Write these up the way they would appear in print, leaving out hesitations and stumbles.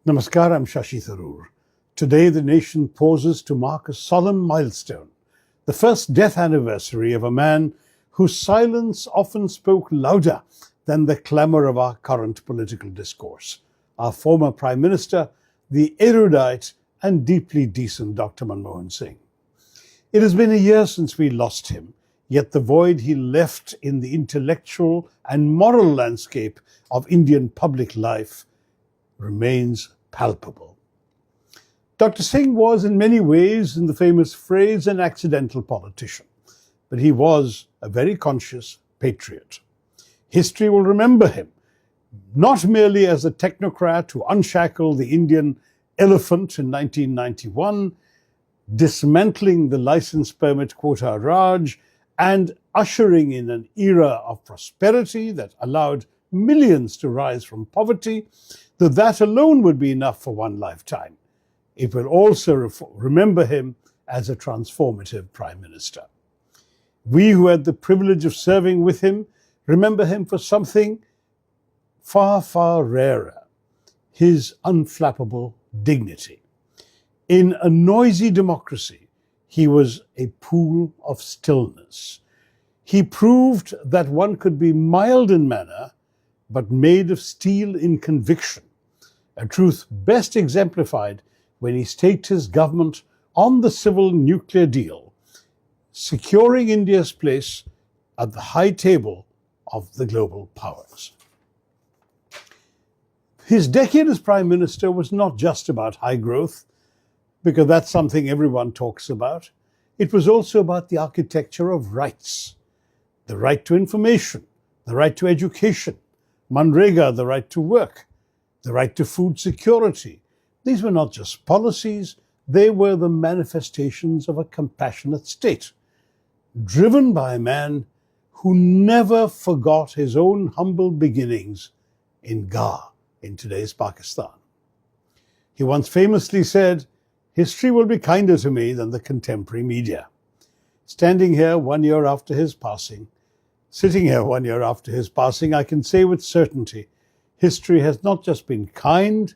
Namaskar, I'm Shashi Tharoor. Today the nation pauses to mark a solemn milestone, the first death anniversary of a man whose silence often spoke louder than the clamour of our current political discourse. Our former Prime Minister, the erudite and deeply decent Dr. Manmohan Singh. It has been a year since we lost him, yet the void he left in the intellectual and moral landscape of Indian public life remains palpable. Dr. Singh was in many ways, in the famous phrase, an accidental politician, but he was a very conscious patriot. History will remember him, not merely as a technocrat who unshackled the Indian elephant in 1991, dismantling the license permit quota Raj, and ushering in an era of prosperity that allowed millions to rise from poverty, though that alone would be enough for one lifetime. It will also remember him as a transformative Prime Minister. We who had the privilege of serving with him remember him for something far, far rarer, his unflappable dignity. In a noisy democracy, he was a pool of stillness. He proved that one could be mild in manner, but made of steel in conviction, a truth best exemplified when he staked his government on the civil nuclear deal, securing India's place at the high table of the global powers. His decade as Prime Minister was not just about high growth, because that's something everyone talks about. It was also about the architecture of rights, the right to information, the right to education, Manrega, the right to work, the right to food security. These were not just policies, they were the manifestations of a compassionate state, driven by a man who never forgot his own humble beginnings in Gah, in today's Pakistan. He once famously said, "History will be kinder to me than the contemporary media." Sitting here 1 year after his passing, I can say with certainty, history has not just been kind,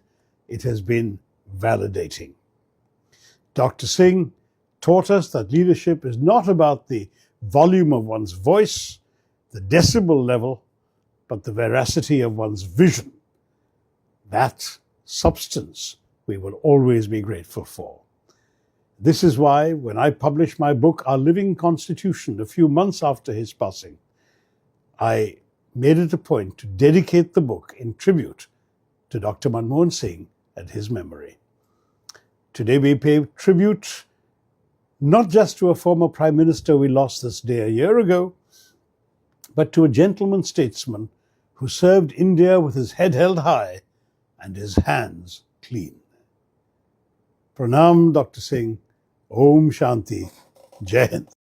it has been validating. Dr. Singh taught us that leadership is not about the volume of one's voice, the decibel level, but the veracity of one's vision. That substance we will always be grateful for. This is why, when I published my book, Our Living Constitution, a few months after his passing, I made it a point to dedicate the book in tribute to Dr. Manmohan Singh and his memory. Today we pay tribute not just to a former Prime Minister we lost this day a year ago, but to a gentleman statesman who served India with his head held high and his hands clean. Pranam, Dr. Singh. Om Shanti. Jai Hind.